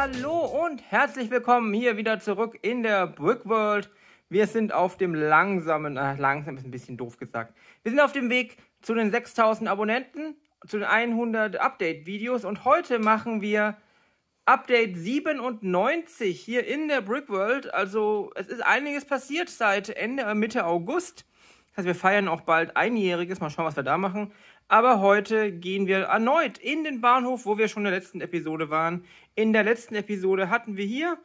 Hallo und herzlich willkommen hier wieder zurück in der Brickworld. Wir sind auf dem langsam ist ein bisschen doof gesagt. Wir sind auf dem Weg zu den 6000 Abonnenten, zu den 100 Update-Videos und heute machen wir Update 97 hier in der Brickworld. Also es ist einiges passiert seit Mitte August. Das heißt, wir feiern auch bald Einjähriges. Mal schauen, was wir da machen. Aber heute gehen wir erneut in den Bahnhof, wo wir schon in der letzten Episode waren. In der letzten Episode hatten wir hier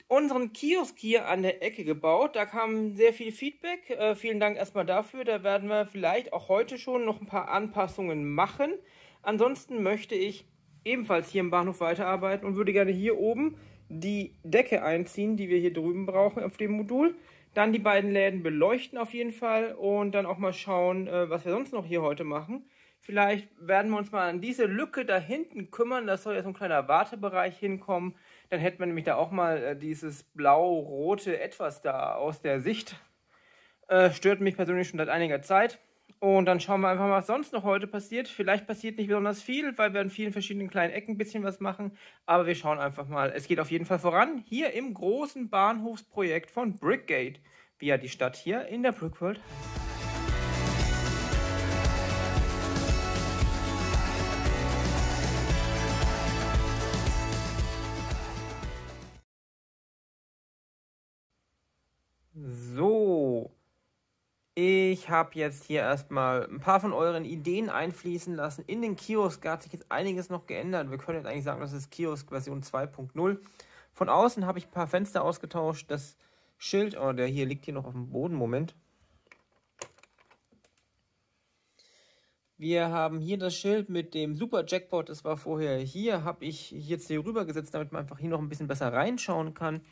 unseren Kiosk hier an der Ecke gebaut. Da kam sehr viel Feedback. Vielen Dank erstmal dafür. Da werden wir vielleicht auch heute schon noch ein paar Anpassungen machen. Ansonsten möchte ich ebenfalls hier im Bahnhof weiterarbeiten und würde gerne hier oben die Decke einziehen, die wir hier drüben brauchen auf dem Modul. Dann die beiden Läden beleuchten auf jeden Fall und dann auch mal schauen, was wir sonst noch hier heute machen. Vielleicht werden wir uns mal an diese Lücke da hinten kümmern. Da soll ja so ein kleiner Wartebereich hinkommen. Dann hätten wir nämlich da auch mal dieses blau-rote Etwas da aus der Sicht. Stört mich persönlich schon seit einiger Zeit. Und dann schauen wir einfach mal, was sonst noch heute passiert. Vielleicht passiert nicht besonders viel, weil wir an vielen verschiedenen kleinen Ecken ein bisschen was machen. Aber wir schauen einfach mal. Es geht auf jeden Fall voran. Hier im großen Bahnhofsprojekt von Brickgate, wie ja die Stadt hier in der Brickworld heißt. So, ich habe jetzt hier erstmal ein paar von euren Ideen einfließen lassen. In den Kiosk hat sich jetzt einiges noch geändert. Wir können jetzt eigentlich sagen, das ist Kiosk Version 2.0. Von außen habe ich ein paar Fenster ausgetauscht. Das Schild, oh, der hier liegt hier noch auf dem Boden, Moment. Wir haben hier das Schild mit dem Super Jackpot, das war vorher hier, habe ich jetzt hier rüber gesetzt, damit man einfach hier noch ein bisschen besser reinschauen kann.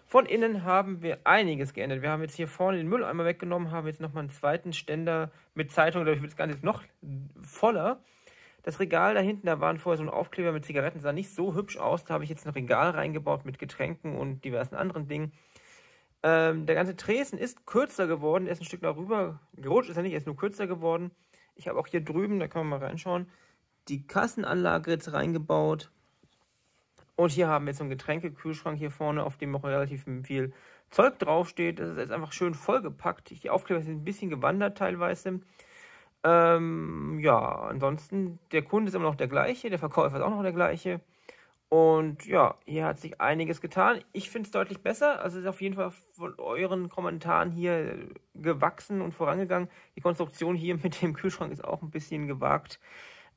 Von innen haben wir einiges geändert. Wir haben jetzt hier vorne den Mülleimer weggenommen, haben jetzt nochmal einen zweiten Ständer mit Zeitung, dadurch wird das Ganze jetzt noch voller. Das Regal da hinten, da waren vorher so ein Aufkleber mit Zigaretten, sah nicht so hübsch aus. Da habe ich jetzt ein Regal reingebaut mit Getränken und diversen anderen Dingen. Der ganze Tresen ist kürzer geworden, er ist ein Stück darüber gerutscht, ist er nicht, er ist nur kürzer geworden. Ich habe auch hier drüben, da kann man mal reinschauen, die Kassenanlage jetzt reingebaut. Und hier haben wir jetzt so einen Getränkekühlschrank hier vorne, auf dem noch relativ viel Zeug draufsteht. Das ist jetzt einfach schön vollgepackt. Die Aufkleber sind ein bisschen gewandert teilweise. Ja, ansonsten, der Kunde ist immer noch der gleiche, der Verkäufer ist auch noch der gleiche. Und ja, hier hat sich einiges getan. Ich finde es deutlich besser. Also es ist auf jeden Fall von euren Kommentaren hier gewachsen und vorangegangen. Die Konstruktion hier mit dem Kühlschrank ist auch ein bisschen gewagt.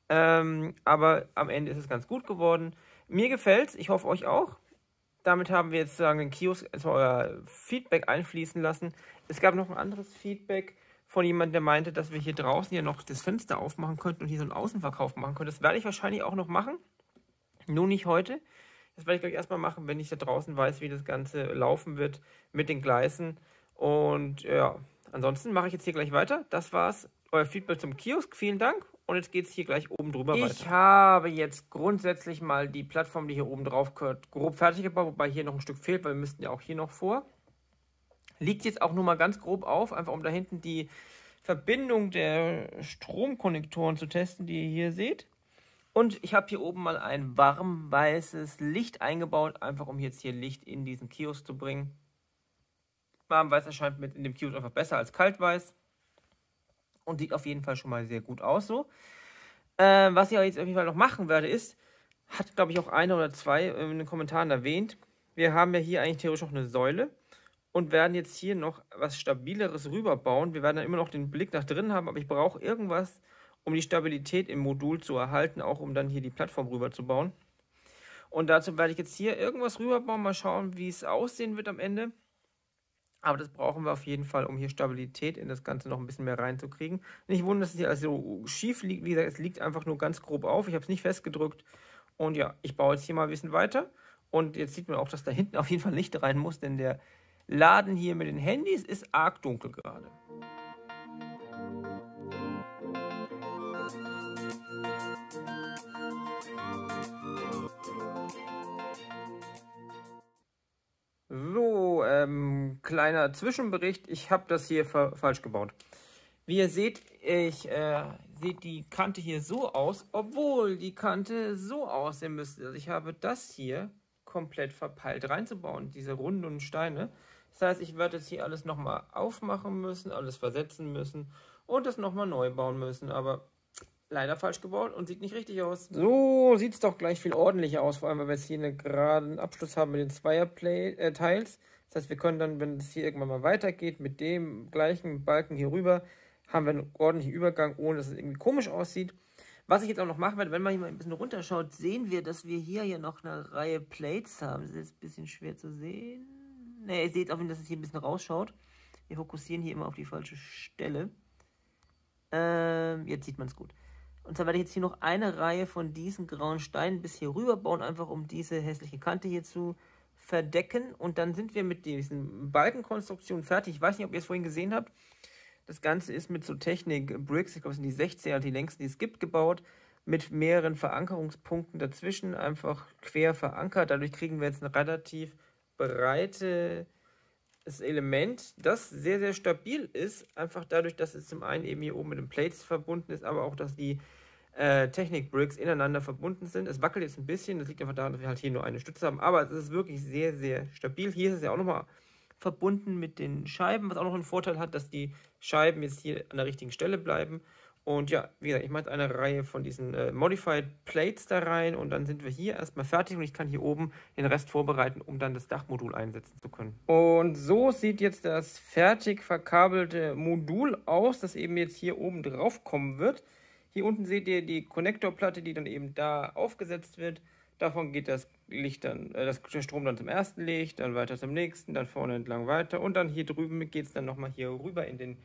Aber am Ende ist es ganz gut geworden. Mir gefällt's, ich hoffe euch auch. Damit haben wir jetzt sozusagen den Kiosk, also euer Feedback einfließen lassen. Es gab noch ein anderes Feedback von jemandem, der meinte, dass wir hier draußen ja noch das Fenster aufmachen könnten und hier so einen Außenverkauf machen könnten. Das werde ich wahrscheinlich auch noch machen. Nur nicht heute. Das werde ich gleich erstmal machen, wenn ich da draußen weiß, wie das Ganze laufen wird mit den Gleisen. Und ja, ansonsten mache ich jetzt hier gleich weiter. Das war's, euer Feedback zum Kiosk. Vielen Dank. Und jetzt geht es hier gleich oben drüber weiter. Ich habe jetzt grundsätzlich mal die Plattform, die hier oben drauf gehört, grob fertig gebaut, wobei hier noch ein Stück fehlt, weil wir müssten ja auch hier noch vor. Liegt jetzt auch nur mal ganz grob auf, einfach um da hinten die Verbindung der Stromkonnektoren zu testen, die ihr hier seht. Und ich habe hier oben mal ein warm-weißes Licht eingebaut, einfach um jetzt hier Licht in diesen Kiosk zu bringen. Warm-weiß erscheint in dem Kiosk einfach besser als kalt-weiß. Und sieht auf jeden Fall schon mal sehr gut aus so. Was ich jetzt auf jeden Fall noch machen werde ist, hat glaube ich auch einer oder zwei in den Kommentaren erwähnt, wir haben ja hier eigentlich theoretisch noch eine Säule und werden jetzt hier noch was Stabileres rüberbauen. Wir werden dann immer noch den Blick nach drinnen haben, aber ich brauche irgendwas, um die Stabilität im Modul zu erhalten, auch um dann hier die Plattform rüber zu bauen. Und dazu werde ich jetzt hier irgendwas rüberbauen, mal schauen, wie es aussehen wird am Ende. Aber das brauchen wir auf jeden Fall, um hier Stabilität in das Ganze noch ein bisschen mehr reinzukriegen. Nicht wundern, dass es hier also schief liegt. Wie gesagt, es liegt einfach nur ganz grob auf. Ich habe es nicht festgedrückt. Und ja, ich baue jetzt hier mal ein bisschen weiter. Und jetzt sieht man auch, dass da hinten auf jeden Fall Licht rein muss, denn der Laden hier mit den Handys ist arg dunkel gerade. So, kleiner Zwischenbericht. Ich habe das hier falsch gebaut. Wie ihr seht, sieht die Kante hier so aus, obwohl die Kante so aussehen müsste. Also ich habe das hier komplett verpeilt reinzubauen, diese runden Steine. Das heißt, ich werde jetzt hier alles nochmal aufmachen müssen, alles versetzen müssen und das nochmal neu bauen müssen, aber leider falsch gebaut und sieht nicht richtig aus. So sieht es doch gleich viel ordentlicher aus, vor allem, weil wir jetzt hier einen geraden Abschluss haben mit den Zweierteils. Das heißt, wir können dann, wenn es hier irgendwann mal weitergeht, mit dem gleichen Balken hier rüber, haben wir einen ordentlichen Übergang, ohne dass es irgendwie komisch aussieht. Was ich jetzt auch noch machen werde, wenn man hier mal ein bisschen runterschaut, sehen wir, dass wir hier noch eine Reihe Plates haben. Das ist jetzt ein bisschen schwer zu sehen. Ne, ihr seht auch, dass es hier ein bisschen rausschaut. Wir fokussieren hier immer auf die falsche Stelle. Jetzt sieht man es gut. Und zwar werde ich jetzt hier noch eine Reihe von diesen grauen Steinen bis hier rüber bauen, einfach um diese hässliche Kante hier zu verdecken. Und dann sind wir mit diesen Balkenkonstruktionen fertig. Ich weiß nicht, ob ihr es vorhin gesehen habt. Das Ganze ist mit so Technik-Bricks, ich glaube, es sind die 16er, die längsten, die es gibt, gebaut, mit mehreren Verankerungspunkten dazwischen, einfach quer verankert. Dadurch kriegen wir jetzt ein relativ breites Element, das sehr, sehr stabil ist. Einfach dadurch, dass es zum einen eben hier oben mit den Plates verbunden ist, aber auch, dass die Technik-Bricks ineinander verbunden sind. Es wackelt jetzt ein bisschen, das liegt einfach daran, dass wir halt hier nur eine Stütze haben, aber es ist wirklich sehr, sehr stabil. Hier ist es ja auch nochmal verbunden mit den Scheiben, was auch noch einen Vorteil hat, dass die Scheiben jetzt hier an der richtigen Stelle bleiben. Und ja, wie gesagt, ich mache jetzt eine Reihe von diesen Modified Plates da rein und dann sind wir hier erstmal fertig und ich kann hier oben den Rest vorbereiten, um dann das Dachmodul einsetzen zu können. Und so sieht jetzt das fertig verkabelte Modul aus, das eben jetzt hier oben drauf kommen wird. Hier unten seht ihr die Konnektorplatte, die dann eben da aufgesetzt wird. Davon geht das Licht dann, der Strom dann zum ersten Licht, dann weiter zum nächsten, dann vorne entlang weiter und dann hier drüben geht es dann nochmal hier rüber in den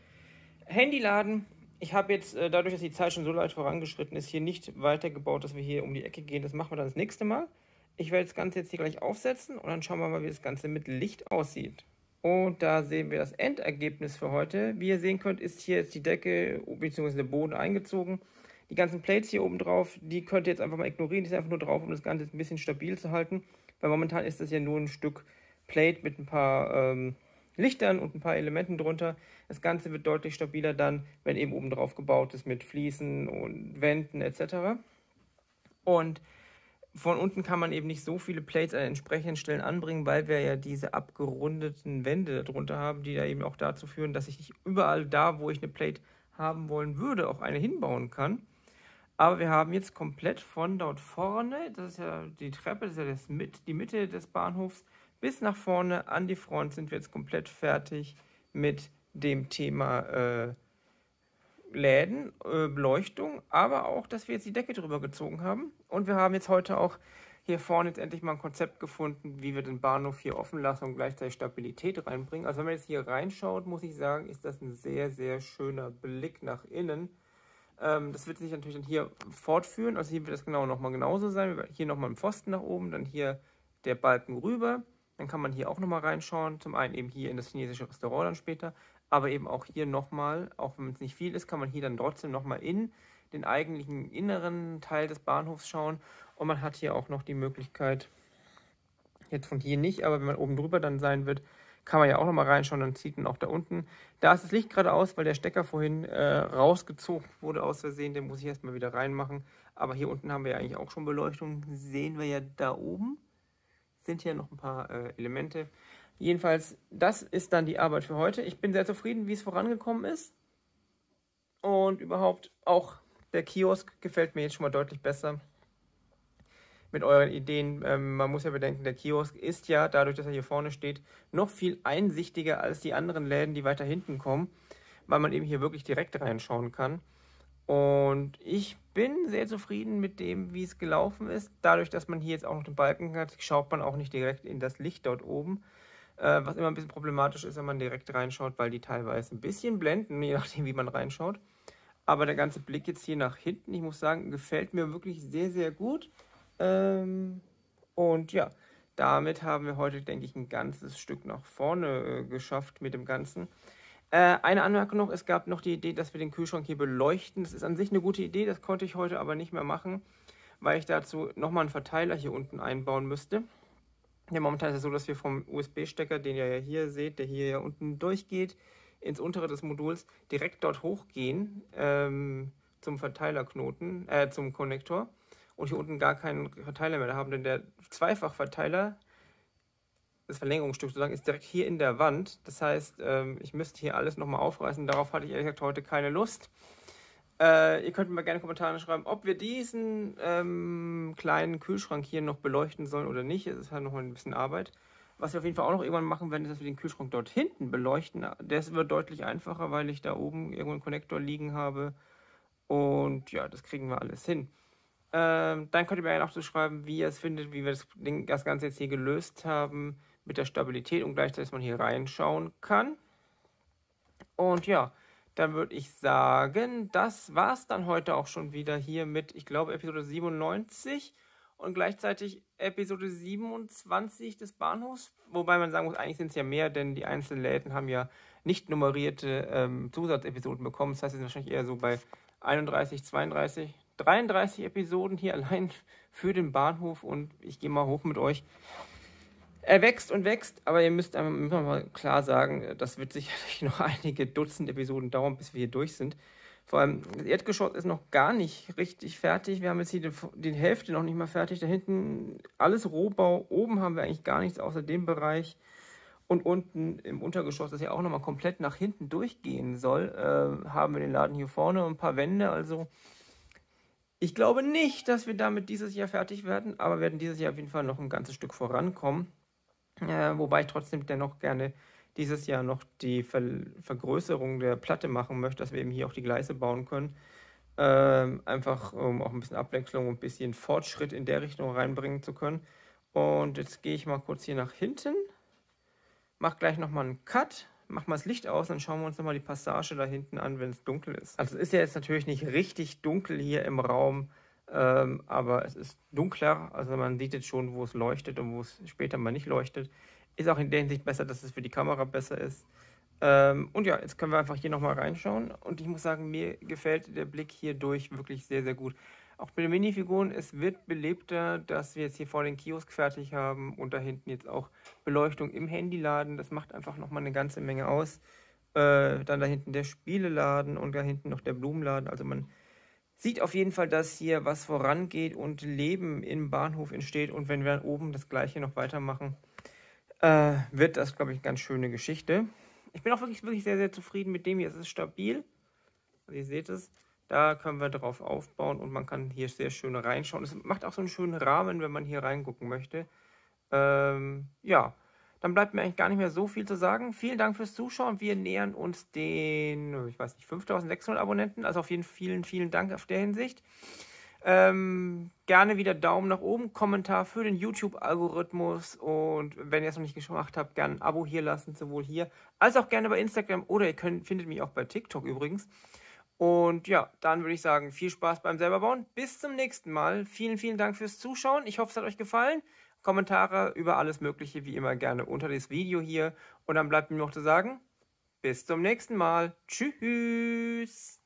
Handyladen. Ich habe jetzt, dadurch, dass die Zeit schon so weit vorangeschritten ist, hier nicht weitergebaut, dass wir hier um die Ecke gehen. Das machen wir dann das nächste Mal. Ich werde das Ganze jetzt hier gleich aufsetzen und dann schauen wir mal, wie das Ganze mit Licht aussieht. Und da sehen wir das Endergebnis für heute. Wie ihr sehen könnt, ist hier jetzt die Decke bzw. der Boden eingezogen. Die ganzen Plates hier oben drauf, die könnt ihr jetzt einfach mal ignorieren. Die sind einfach nur drauf, um das Ganze ein bisschen stabil zu halten. Weil momentan ist das ja nur ein Stück Plate mit ein paar Lichtern und ein paar Elementen drunter. Das Ganze wird deutlich stabiler dann, wenn eben oben drauf gebaut ist mit Fliesen und Wänden etc. Und von unten kann man eben nicht so viele Plates an entsprechenden Stellen anbringen, weil wir ja diese abgerundeten Wände drunter haben, die da eben auch dazu führen, dass ich nicht überall da, wo ich eine Plate haben wollen würde, auch eine hinbauen kann. Aber wir haben jetzt komplett von dort vorne, das ist ja die Treppe, das ist ja die Mitte des Bahnhofs, bis nach vorne an die Front sind wir jetzt komplett fertig mit dem Thema Läden, Beleuchtung, aber auch, dass wir jetzt die Decke drüber gezogen haben. Und wir haben jetzt heute auch hier vorne jetzt endlich mal ein Konzept gefunden, wie wir den Bahnhof hier offen lassen und gleichzeitig Stabilität reinbringen. Also wenn man jetzt hier reinschaut, muss ich sagen, ist das ein sehr, sehr schöner Blick nach innen. Das wird sich natürlich dann hier fortführen. Also hier wird das genau nochmal genauso sein. Hier nochmal ein Pfosten nach oben, dann hier der Balken rüber. Dann kann man hier auch nochmal reinschauen. Zum einen eben hier in das chinesische Restaurant dann später. Aber eben auch hier nochmal, auch wenn es nicht viel ist, kann man hier dann trotzdem nochmal in den eigentlichen inneren Teil des Bahnhofs schauen. Und man hat hier auch noch die Möglichkeit, jetzt von hier nicht, aber wenn man oben drüber dann sein wird, kann man ja auch nochmal reinschauen, dann sieht man auch da unten. Da ist das Licht gerade aus, weil der Stecker vorhin rausgezogen wurde aus Versehen. Den muss ich erstmal wieder reinmachen. Aber hier unten haben wir ja eigentlich auch schon Beleuchtung. Sehen wir ja da oben. Sind hier noch ein paar Elemente. Jedenfalls, das ist dann die Arbeit für heute. Ich bin sehr zufrieden, wie es vorangekommen ist. Und überhaupt auch der Kiosk gefällt mir jetzt schon mal deutlich besser. Mit euren Ideen. Man muss ja bedenken, der Kiosk ist ja, dadurch, dass er hier vorne steht, noch viel einsichtiger als die anderen Läden, die weiter hinten kommen, weil man eben hier wirklich direkt reinschauen kann. Und ich bin sehr zufrieden mit dem, wie es gelaufen ist. Dadurch, dass man hier jetzt auch noch den Balken hat, schaut man auch nicht direkt in das Licht dort oben. Was immer ein bisschen problematisch ist, wenn man direkt reinschaut, weil die teilweise ein bisschen blenden, je nachdem, wie man reinschaut. Aber der ganze Blick jetzt hier nach hinten, ich muss sagen, gefällt mir wirklich sehr, sehr gut. Und ja, damit haben wir heute, denke ich, ein ganzes Stück nach vorne geschafft mit dem Ganzen. Eine Anmerkung noch, es gab noch die Idee, dass wir den Kühlschrank hier beleuchten. Das ist an sich eine gute Idee, das konnte ich heute aber nicht mehr machen, weil ich dazu nochmal einen Verteiler hier unten einbauen müsste. Ja, momentan ist es so, dass wir vom USB-Stecker, den ihr ja hier seht, der hier ja unten durchgeht, ins untere des Moduls, direkt dort hochgehen zum Verteilerknoten, zum Konnektor. und hier unten gar keinen Verteiler mehr haben, denn der Zweifachverteiler, das Verlängerungsstück sozusagen, ist direkt hier in der Wand. Das heißt, ich müsste hier alles nochmal aufreißen. Darauf hatte ich ehrlich gesagt heute keine Lust. Ihr könnt mir gerne Kommentare schreiben, ob wir diesen kleinen Kühlschrank hier noch beleuchten sollen oder nicht. Es ist halt noch mal ein bisschen Arbeit. Was wir auf jeden Fall auch noch irgendwann machen werden, ist, dass wir den Kühlschrank dort hinten beleuchten. Das wird deutlich einfacher, weil ich da oben irgendwo einen Konnektor liegen habe. Und ja, das kriegen wir alles hin. Dann könnt ihr mir gerne auch so schreiben, wie ihr es findet, wie wir das Ganze jetzt hier gelöst haben mit der Stabilität und gleichzeitig, dass man hier reinschauen kann. Und ja, dann würde ich sagen, das war es dann heute auch schon wieder hier mit, ich glaube, Episode 97 und gleichzeitig Episode 27 des Bahnhofs. Wobei man sagen muss, eigentlich sind es ja mehr, denn die einzelnen Läden haben ja nicht nummerierte Zusatzepisoden bekommen. Das heißt, es sind wahrscheinlich eher so bei 31, 32, 33 Episoden hier allein für den Bahnhof und ich gehe mal hoch mit euch. Er wächst und wächst, aber ihr müsst einfach mal klar sagen, das wird sicherlich noch einige Dutzend Episoden dauern, bis wir hier durch sind. Vor allem, das Erdgeschoss ist noch gar nicht richtig fertig. Wir haben jetzt hier die Hälfte noch nicht mal fertig. Da hinten alles Rohbau. Oben haben wir eigentlich gar nichts außer dem Bereich. Und unten im Untergeschoss, das ja auch nochmal komplett nach hinten durchgehen soll, haben wir den Laden hier vorne und ein paar Wände. Also ich glaube nicht, dass wir damit dieses Jahr fertig werden, aber werden dieses Jahr auf jeden Fall noch ein ganzes Stück vorankommen. Wobei ich trotzdem dennoch gerne dieses Jahr noch die Vergrößerung der Platte machen möchte, dass wir eben hier auch die Gleise bauen können. Einfach um auch ein bisschen Abwechslung und ein bisschen Fortschritt in der Richtung reinbringen zu können. Und jetzt gehe ich mal kurz hier nach hinten, mache gleich nochmal einen Cut, mache mal das Licht aus, dann schauen wir uns nochmal die Passage da hinten an, wenn es dunkel ist. Also es ist ja jetzt natürlich nicht richtig dunkel hier im Raum, aber es ist dunkler, also man sieht jetzt schon, wo es leuchtet und wo es später mal nicht leuchtet. Ist auch in der Hinsicht besser, dass es für die Kamera besser ist. Und ja, jetzt können wir einfach hier nochmal reinschauen und ich muss sagen, mir gefällt der Blick hier durch wirklich sehr, sehr gut. Auch bei den Minifiguren, es wird belebter, dass wir jetzt hier vor den Kiosk fertig haben und da hinten jetzt auch Beleuchtung im Handyladen. Das macht einfach nochmal eine ganze Menge aus. Dann da hinten der Spieleladen und da hinten noch der Blumenladen. Also man sieht auf jeden Fall, dass hier was vorangeht und Leben im Bahnhof entsteht. Und wenn wir dann oben das gleiche noch weitermachen, wird das, glaube ich, eine ganz schöne Geschichte. Ich bin auch wirklich, wirklich sehr, sehr zufrieden mit dem hier. Es ist stabil. Also ihr seht es. Da können wir drauf aufbauen und man kann hier sehr schön reinschauen. Es macht auch so einen schönen Rahmen, wenn man hier reingucken möchte. Ja, dann bleibt mir eigentlich gar nicht mehr so viel zu sagen. Vielen Dank fürs Zuschauen. Wir nähern uns den, ich weiß nicht, 5600 Abonnenten. Also auf jeden Fall vielen, vielen Dank auf der Hinsicht. Gerne wieder Daumen nach oben, Kommentar für den YouTube-Algorithmus und wenn ihr es noch nicht gemacht habt, gerne ein Abo hier lassen, sowohl hier als auch gerne bei Instagram oder ihr findet mich auch bei TikTok übrigens. Und ja, dann würde ich sagen, viel Spaß beim selber bauen. Bis zum nächsten Mal. Vielen, vielen Dank fürs Zuschauen. Ich hoffe, es hat euch gefallen. Kommentare über alles Mögliche wie immer gerne unter das Video hier. Und dann bleibt mir noch zu sagen, bis zum nächsten Mal. Tschüss.